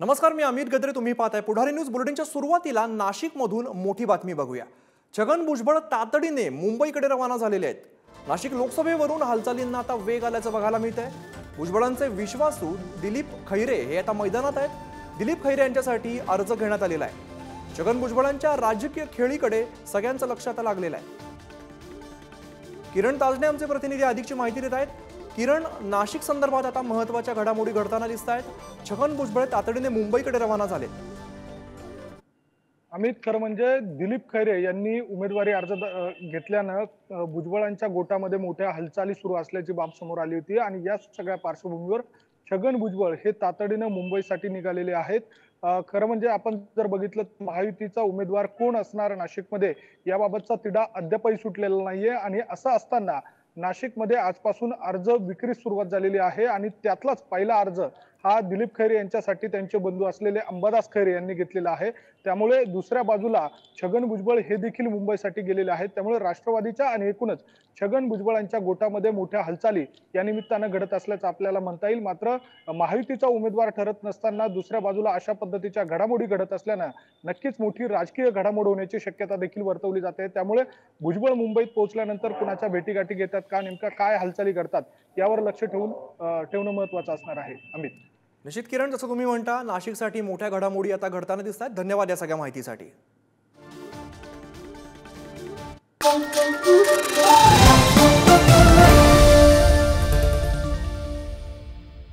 नमस्कार, मी अमित गद्रे. तुम्ही पाहताय पुढारी न्यूज बुलेटिनच्या सुरुवातीला नाशिकमधून मोठी बातमी बघूया. छगन भुजबळ तातडीने मुंबईकडे रवाना झालेले आहेत. नाशिक लोकसभेवरून हालचालींना आता वेग आल्याचं बघायला मिळतंय. भुजबळांचे विश्वासू दिलीप खैरे हे आता मैदानात आहेत. दिलीप खैरे यांच्यासाठी अर्ज घेण्यात आलेला आहे. छगन भुजबळांच्या राजकीय खेळीकडे सगळ्यांचं लक्ष आता लागलेलं आहे. किरण ताजने आमचे प्रतिनिधी अधिकची माहिती देत आहेत. किरण, नाशिक संदर्भात आता महत्त्वाच्या घडामोडी घडताना दिसत आहेत. छगन भुजबळ तातडीने मुंबईकडे रवाना झाले. अमित, खरं म्हणजे दिलीप खैरे यांनी उमेदवारी अर्ज घेतल्यानं भुजबळांच्या गोटामध्ये मोठ्या हालचाली सुरू असल्याची बाब समोर आली होती आणि या सगळ्या पार्श्वभूमीवर छगन भुजबळ हे तातडीनं मुंबईसाठी निघालेले आहेत. खरं म्हणजे आपण जर बघितलं महायुतीचा उमेदवार कोण असणार नाशिकमध्ये याबाबतचा तिढा अद्यापही सुटलेला नाहीये आणि असं असताना नाशिकमध्ये आजपासून अर्ज विक्री सुरुवात झालेली आहे आणि त्यातलाच पहिला अर्ज हा दिलीप खैरे यांच्यासाठी त्यांचे बंधू असलेले अंबादास खैरे यांनी घेतलेला आहे. त्यामुळे दुसऱ्या बाजूला छगन भुजबळ हे देखील मुंबईसाठी गेलेले आहेत. त्यामुळे राष्ट्रवादीच्या आणि एकूणच छगन भुजबळांच्या गोटामध्ये मोठ्या हालचाली या निमित्तानं घडत असल्याचं आपल्याला म्हणता येईल. मात्र महायुतीचा उमेदवार ठरत नसताना दुसऱ्या बाजूला अशा पद्धतीच्या घडामोडी घडत असल्यानं नक्कीच मोठी राजकीय घडामोड होण्याची शक्यता देखील वर्तवली जाते. त्यामुळे भुजबळ मुंबईत पोहोचल्यानंतर कुणाच्या भेटीगाठी घेतात का, नेमका काय हालचाली करतात यावर लक्ष ठेवणं महत्त्वाचं असणार आहे. अमित. निश्चित किरण, जसं तुम्ही म्हणता नाशिकसाठी मोठ्या घडामोडी आता घडताना दिसत आहेत. धन्यवाद या सगळ्या माहितीसाठी.